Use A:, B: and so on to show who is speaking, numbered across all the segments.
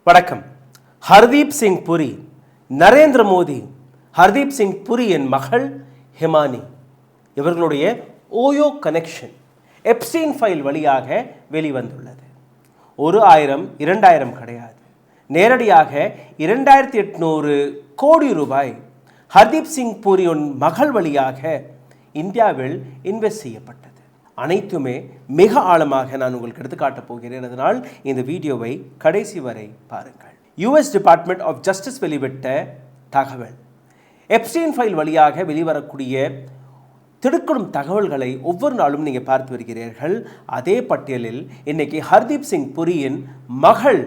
A: வணக்கம். ஹர்தீப் சிங் புரி, நரேந்திர மோடி, ஹர்தீப் சிங் புரியின் மகள் ஹிமானி இவர்களுடைய ஓயோ கனெக்ஷன் எப்ஸ்டீன் ஃபைல் வழியாக வெளிவந்துள்ளது. 1000 2000 கிடையாது, நேரடியாக 2800 கோடி ரூபாய் ஹர்தீப் சிங் புரியின் மகள் வழியாக இந்தியாவில் இன்வெஸ்ட் செய்யப்பட்டது. அனைத்துமே மிக ஆழமாக நான் உங்களுக்கு எடுத்துக்காட்டப் போகிறேன். அதனால் இந்த வீடியோவை கடைசி வரை பாருங்கள். US டிபார்ட்மெண்ட் ஆஃப் ஜஸ்டிஸ் வெளிவிட்ட தகவல், எப்ஸ்டீன் ஃபைல் வழியாக வெளிவரக்கூடிய திடுக்கிடும் தகவல்களை ஒவ்வொரு நாளும் நீங்கள் பார்த்து வருகிறீர்கள். அதே பட்டியலில் இன்னைக்கு ஹர்தீப் சிங் புரியின் மகள்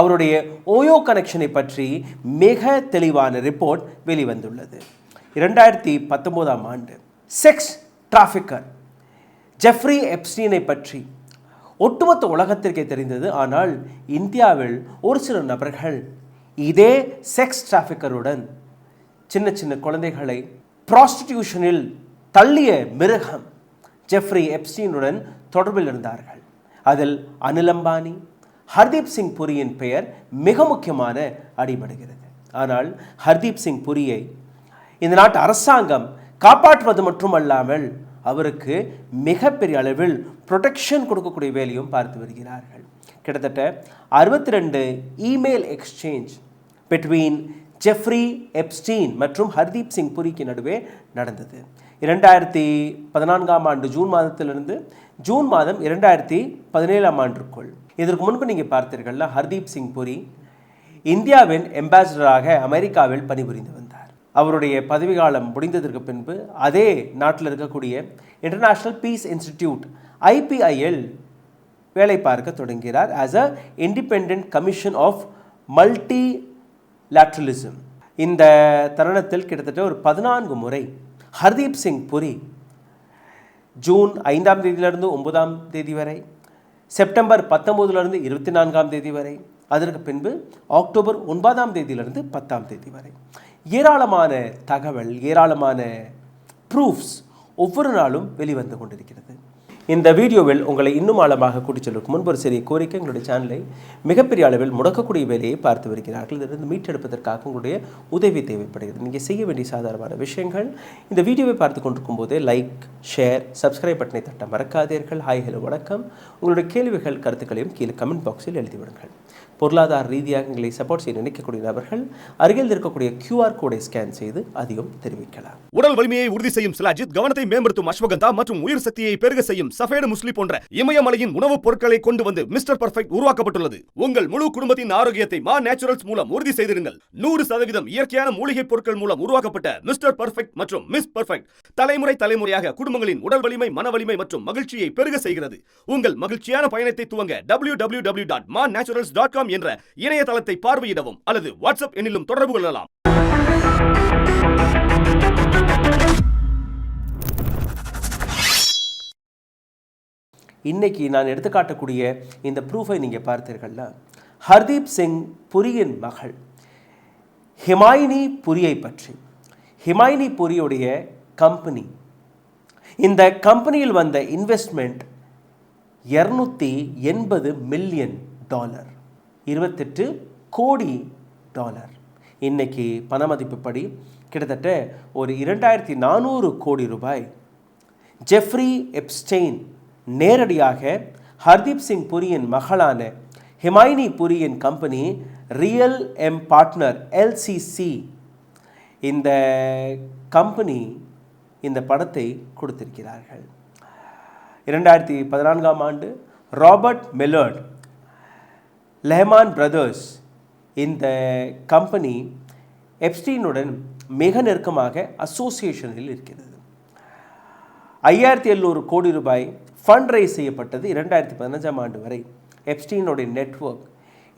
A: அவருடைய ஓயோ கனெக்ஷனை பற்றி மிக தெளிவான ரிப்போர்ட் வெளிவந்துள்ளது. 2019ஆம் ஆண்டு செக்ஸ் டிராஃபிக்கர் ஜெஃப்ரி எப்ஸ்டீனை பற்றி ஒட்டுமொத்த உலகத்திற்கே தெரிந்தது. ஆனால் இந்தியாவில் ஒரு சில நபர்கள் இதே செக்ஸ் டிராஃபிக்கருடன் சின்ன சின்ன குழந்தைகளை ப்ராஸ்டிடியூஷனில் தள்ளிய மிருகம் ஜெஃப்ரி எப்ஸ்டீனுடன் தொடர்பில் இருந்தார்கள். அதில் அனில் அம்பானி, ஹர்தீப் சிங் புரியின் பெயர் மிக முக்கியமான அடிபடுகிறது. ஆனால் ஹர்தீப் சிங் புரியை இந்த நாட்டு அரசாங்கம் காப்பாற்றுவது மட்டுமல்லாமல் அவருக்கு மிகப்பெரிய அளவில் ப்ரொடெக்ஷன் கொடுக்கக்கூடிய வேலையும் பார்த்து வருகிறார்கள். கிட்டத்தட்ட 62 email exchange between Jeffrey Epstein மற்றும் ஹர்தீப் சிங் புரிக்கு நடுவே நடந்தது. 2014ஆம் ஆண்டு ஜூன் மாதத்திலிருந்து ஜூன் மாதம் 2017ஆம் ஆண்டிற்குள். இதற்கு முன்பு நீங்கள் பார்த்தீர்கள்னா ஹர்தீப் சிங் புரி இந்தியாவின் எம்பாசிடராக அமெரிக்காவில் பணிபுரிந்து வந்தார். அவருடைய பதவிக்காலம் முடிந்ததற்கு பின்பு அதே நாட்டில் இருக்கக்கூடிய இன்டர்நேஷ்னல் பீஸ் இன்ஸ்டிடியூட் IPIல் வேலை பார்க்க தொடங்குகிறார். As a independent commission of multilateralism. இந்த தருணத்தில் கிட்டத்தட்ட ஒரு 14 முறை ஹர்தீப் சிங் புரி ஜூன் 5ஆம் தேதியிலிருந்து 9ஆம் தேதி வரை, செப்டம்பர் 19லிருந்து 24ஆம் தேதி வரை, அதற்கு பின்பு அக்டோபர் 9ஆம் தேதியிலிருந்து 10ஆம் தேதி வரை ஏராளமான தகவல், ஏராளமான ப்ரூஃப்ஸ் ஒவ்வொரு நாளும் வெளிவந்து கொண்டிருக்கிறது. இந்த வீடியோவில் உங்களை இன்னும் ஆழமாக கூட்டிச் செல்வதற்கு முன்பு ஒரு சிறிய கோரிக்கை. எங்களுடைய சேனலை மிகப்பெரிய அளவில் முடக்கக்கூடிய வேலையை பார்த்து வருகிறார்கள். இதிலிருந்து மீட்டெடுப்பதற்காக உங்களுடைய உதவி தேவைப்படுகிறது. நீங்கள் செய்ய வேண்டிய சாதாரணமான விஷயங்கள், இந்த வீடியோவை பார்த்து கொண்டிருக்கும் போதே லைக், ஷேர், சப்ஸ்கிரைப் பட்டனை தட்ட மறக்காதீர்கள். ஹாய், ஹலோ, வணக்கம். உங்களுடைய கேள்விகள், கருத்துக்களையும் கீழே கமெண்ட் பாக்ஸில் எழுதிவிடுங்கள். பொருளாதார ரீதியாக எங்களை சப்போர்ட் செய்ய நினைக்கக்கூடிய நபர்கள் அருகில் இருக்கக்கூடிய QR கோடை ஸ்கேன் செய்து அதையும் தெரிவிக்கலாம்.
B: உடல் வலிமையை உறுதி செய்யும் சிலாஜித், கவனத்தை மேம்படுத்தும் அஸ்வகந்தா மற்றும் உயிர் சக்தியை பெருக செய்யும் சஃபேடு முஸ்லி போன்ற இமயமலையின் உணவுப் பொருட்களை கொண்டு வந்து மிஸ்டர் பர்ஃபெக்ட் உருவாக்கப்பட்டுள்ளது. உங்கள் முழு குடும்பத்தின் ஆரோக்கியத்தை மா நேச்சுரல்ஸ் மூலம் உறுதி செய்திருங்கள். 100% இயற்கையான மூலிகை பொருட்கள் மூலம் உருவாக்கப்பட்ட மிஸ்டர் பர்ஃபெக்ட் மற்றும் மிஸ் பர்ஃபெக்ட் தலைமுறையாக குடும்பங்களின் உடல் வலிமை, மன வலிமை மற்றும் மகிழ்ச்சியை பெருக செய்கிறது. உங்கள் மகிழ்ச்சியான பயணத்தை துவங்க www.mannaturals.com என்ற இணையதளத்தை பார்வையிடவும் அல்லது வாட்ஸ்அப் எண்ணிலும் தொடர்பு கொள்ளலாம்.
A: இன்னைக்கு நான் எடுத்துக்காட்டக்கூடிய இந்த ப்ரூஃபை நீங்கள் பார்த்தீர்கள்னா, ஹர்தீப் சிங் புரியின் மகள் ஹிமாயினி புரியை பற்றி. ஹிமாயினி புரியுடைய கம்பெனி, இந்த கம்பெனியில் வந்த இன்வெஸ்ட்மெண்ட் $280 மில்லியன், 28 கோடி டாலர். இன்னைக்கு பண மதிப்புப்படி கிட்டத்தட்ட ஒரு 2400 கோடி ரூபாய் ஜெஃப்ரி எப்ஸ்டெயின் நேரடியாக ஹர்தீப் சிங் புரியின் மகளான ஹிமாயினி புரியின் company real M partner LCC, இந்த கம்பெனி இந்த பணத்தை கொடுத்திருக்கிறார்கள். 2014ஆம் ஆண்டு ராபர்ட் மெல்லர்ட், லெஹ்மான் பிரதர்ஸ், இந்த கம்பெனி எப்ஸ்டீனுடன் மிக நெருக்கமாக அசோசியேஷனில் இருக்கிறது. 5700 கோடி ரூபாய் ஃபண்ட் ரைஸ் செய்யப்பட்டது 2015ஆம் ஆண்டு வரை. எப்ஸ்டீனுடைய நெட்வொர்க்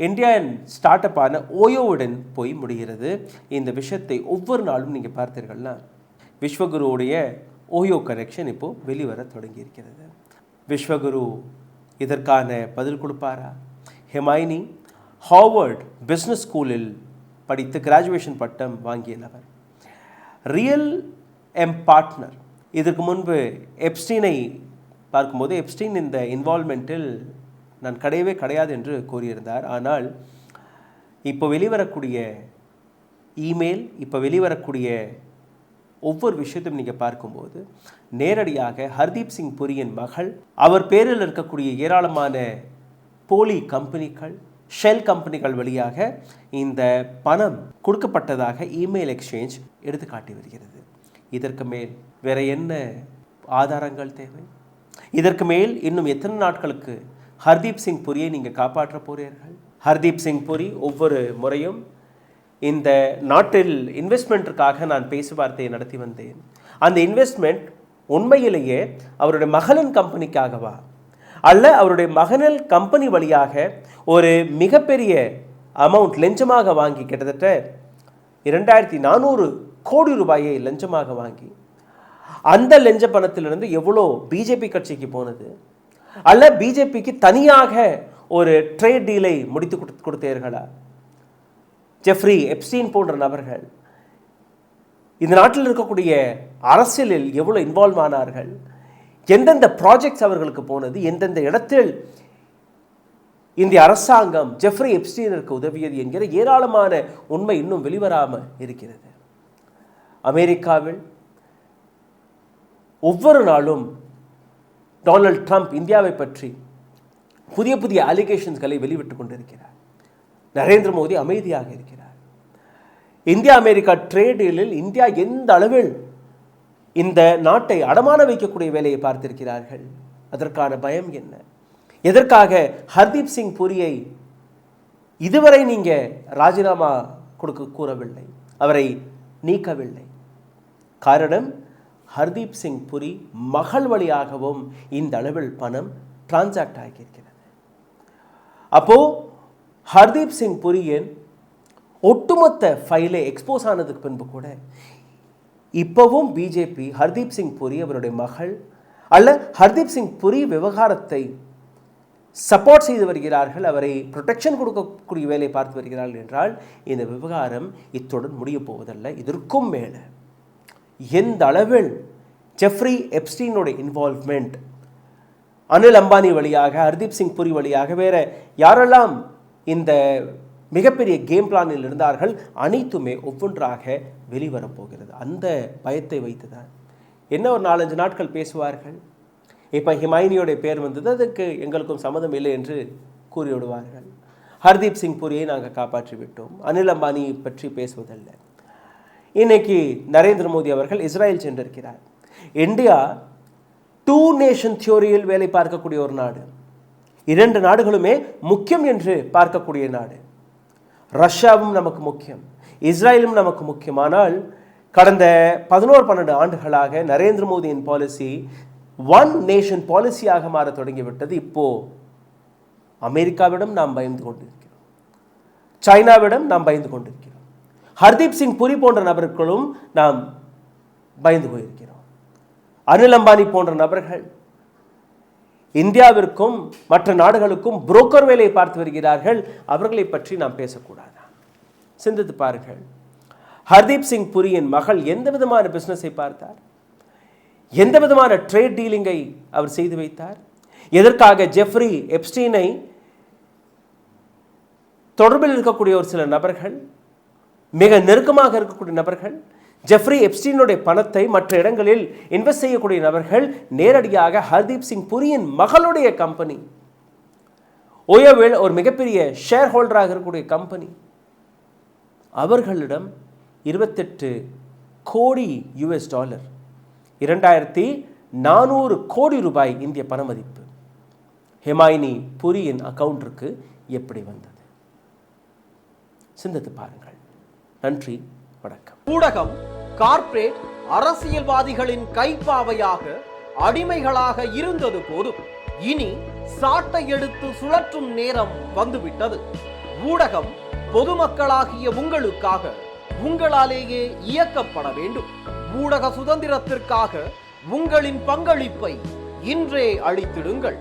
A: இந்தியன் ஸ்டார்ட் அப்பான ஓயோவுடன் போய் முடிகிறது. இந்த விஷயத்தை ஒவ்வொரு நாளும் நீங்கள் பார்த்தீர்கள்னா விஸ்வகுருவுடைய ஓயோ கனெக்ஷன் இப்போது வெளிவர தொடங்கி இருக்கிறது. விஸ்வகுரு இதற்கான பதில் கொடுப்பாரா? ஹிமாயினி ஹார்வர்ட் பிஸ்னஸ் ஸ்கூலில் படித்து கிராஜுவேஷன் பட்டம் வாங்கிய நபர். ரியல் எம் பார்ட்னர், இதற்கு முன்பு எப்ஸ்டீனை பார்க்கும்போது எப்ஸ்டீன் இந்த இன்வால்மெண்ட்டில் நான் கிடையவே கிடையாது என்று கூறியிருந்தார். ஆனால் இப்போ வெளிவரக்கூடிய இமெயில், இப்போ வெளிவரக்கூடிய ஒவ்வொரு விஷயத்தையும் நீங்கள் பார்க்கும்போது நேரடியாக ஹர்தீப் சிங் புரியின் மகள், அவர் பேரில் இருக்கக்கூடிய ஏராளமான போலி கம்பெனிகள், ஷெல் கம்பெனிகள் வழியாக இந்த பணம் கொடுக்கப்பட்டதாக இமெயில் எக்ஸ்சேஞ்ச் எடுத்து காட்டி வருகிறது. இதற்கு மேல் வேற என்ன ஆதாரங்கள் தேவை? இதற்கு மேல் இன்னும் எத்தனை நாட்களுக்கு ஹர்தீப் சிங் புரியை நீங்கள் காப்பாற்ற போகிறீர்கள்? ஹர்தீப் சிங் புரி ஒவ்வொரு முறையும் இந்த நாட்டில் இன்வெஸ்ட்மெண்ட்டுக்காக நான் பேச்சுவார்த்தையை நடத்தி வந்தேன். அந்த இன்வெஸ்ட்மெண்ட் உண்மையிலேயே அவருடைய மகளின் கம்பெனிக்காகவா, அல்ல அவருடைய மகனில் கம்பெனி வழியாக ஒரு மிகப்பெரிய அமௌண்ட் லஞ்சமாக வாங்கி, கிட்டத்தட்ட 2400 கோடி ரூபாயை லஞ்சமாக வாங்கி, அந்த லஞ்ச பணத்திலிருந்து எவ்வளோ பிஜேபி கட்சிக்கு போனது, அல்ல பிஜேபிக்கு தனியாக ஒரு ட்ரேட் டீலை முடித்து கொடுத்தீர்களா? ஜெஃப்ரி எப்ஸ்டீன் போன்ற நபர்கள் இந்த நாட்டில் இருக்கக்கூடிய அரசியலில் எவ்வளோ இன்வால்வ் ஆனார்கள், எந்தெந்த ப்ராஜெக்ட்ஸ் அவர்களுக்கு போனது, எந்தெந்த இடத்தில் இந்திய அரசாங்கம் ஜெஃப்ரி எப்ஸ்டீனுக்கு உதவியது என்கிற ஏராளமான உண்மை இன்னும் வெளிவராமல் இருக்கிறது. அமெரிக்காவில் ஒவ்வொரு நாளும் டொனால்ட் ட்ரம்ப் இந்தியாவை பற்றி புதிய புதிய அலிகேஷன்ஸ்களை வெளிவிட்டு கொண்டிருக்கிறார். நரேந்திர மோடி அமைதியாக இருக்கிறார். இந்தியா அமெரிக்கா ட்ரேட் டீலில் இந்தியா எந்த அளவில் இந்த நாட்டை அடமான வைக்கக்கூடிய வேலையை பார்த்திருக்கிறார்கள். அதற்கான பயம் என்ன? எதற்காக ஹர்தீப் சிங் புரியை இதுவரை நீங்க ராஜினாமா கூறவில்லை, அவரை நீக்கவில்லை? காரணம், ஹர்தீப் சிங் புரி மகள் வழியாகவும் இந்த அளவில் பணம் டிரான்சாக்ட் ஆகியிருக்கிறது. அப்போ ஹர்தீப் சிங் புரியின் ஒட்டுமொத்த ஃபைலை எக்ஸ்போஸ் ஆனதுக்கு பின்பு கூட இப்பவும் பிஜேபி ஹர்தீப் சிங் புரி, அவருடைய மகள், அல்ல ஹர்தீப் சிங் புரி விவகாரத்தை சப்போர்ட் செய்து வருகிறார்கள், அவரை ப்ரொடெக்ஷன் கொடுக்கக்கூடிய வேலையை பார்த்து வருகிறார்கள் என்றால் இந்த விவகாரம் இத்துடன் முடிய போவதல்ல. இதற்கும் மேலே எந்த அளவில் ஜெஃப்ரி எப்ஸ்டீனுடைய இன்வால்வ்மெண்ட், அனில் அம்பானி வழியாக, ஹர்தீப் சிங் புரி வழியாக, வேற யாரெல்லாம் இந்த மிகப்பெரிய கேம் பிளானில் இருந்தார்கள், அனைத்துமே ஒவ்வொன்றாக வெளிவரப்போகிறது. அந்த பயத்தை வைத்துதான் என்ன ஒரு 4-5 நாட்கள் பேசுவார்கள். இப்போ ஹிமாயினியோடைய பேர் வந்தது, அதுக்கு எங்களுக்கும் சம்மதம் இல்லை என்று கூறிவிடுவார்கள். ஹர்தீப் சிங் புரியை நாங்கள் காப்பாற்றி விட்டோம், அனில் அம்பானி பற்றி பேசுவதல்ல. இன்னைக்கு நரேந்திர மோடி அவர்கள் இஸ்ரேல் சென்றிருக்கிறார். இந்தியா 2 நேஷன் தியோரியில் வேலை பார்க்கக்கூடிய ஒரு நாடு. 2 நாடுகளுமே முக்கியம் என்று பார்க்கக்கூடிய நாடு. ரஷ்யாவும் நமக்கு முக்கியம், இஸ்ரேலும் நமக்கு முக்கியம். ஆனால் கடந்த 11-12 ஆண்டுகளாக நரேந்திர மோடியின் பாலிசி 1 நேஷன் பாலிசியாக மாற தொடங்கிவிட்டது. இப்போ அமெரிக்காவிடம் நாம் பயந்து கொண்டிருக்கிறோம், சைனாவிடம் நாம் பயந்து கொண்டிருக்கிறோம், ஹர்தீப் சிங் புரி போன்ற நபர்களும் நாம் பயந்து போயிருக்கிறோம். அனில் அம்பானி போன்ற நபர்கள் இந்தியாவிற்கும் மற்ற நாடுகளுக்கும் புரோக்கர் வேலையை பார்த்து வருகிறார்கள். அவர்களை பற்றி நாம் பேசக்கூடாதா? சிந்தித்து பாருங்கள். ஹர்தீப் சிங் புரியின் மகள் எந்த விதமான பிசினஸை பார்த்தார்? எந்த விதமான ட்ரேட் டீலிங்கை அவர் செய்து வைத்தார்? எதற்காக ஜெஃப்ரி எப்ஸ்டீனை தொடர்பில் இருக்கக்கூடிய ஒரு சில நபர்கள், மிக நெருக்கமாக இருக்கக்கூடிய நபர்கள், ஜெஃப்ரி எப்ஸ்டீனுடைய பணத்தை மற்ற இடங்களில் இன்வெஸ்ட் செய்யக்கூடிய நபர்கள் நேரடியாக ஹர்தீப் சிங் புரியின் மகளுடைய கம்பெனி, ஓயோவில் ஒரு மிகப்பெரிய ஷேர் ஹோல்டராக இருக்கக்கூடிய கம்பெனி, அவர்களிடம் 28 கோடி $, 2400 கோடி ரூபாய் இந்திய பண மதிப்பு ஹிமாயினி புரியின் அக்கவுண்டிற்கு எப்படி வந்தது? சிந்தித்து பாருங்கள். நன்றி, வணக்கம்.
C: ஊடகம் கார்ப்பரேட் அரசியல்வாதிகளின் கைப்பாவையாக, அடிமைகளாக இருந்தது போதும். இனி சாட்டை எடுத்து சுழற்றும் நேரம் வந்துவிட்டது. ஊடகம் பொதுமக்களாகிய உங்களுக்காக, உங்களாலேயே இயக்கப்பட வேண்டும். ஊடக சுதந்திரத்திற்காக உங்களின் பங்களிப்பை இன்றே அளித்திடுங்கள்.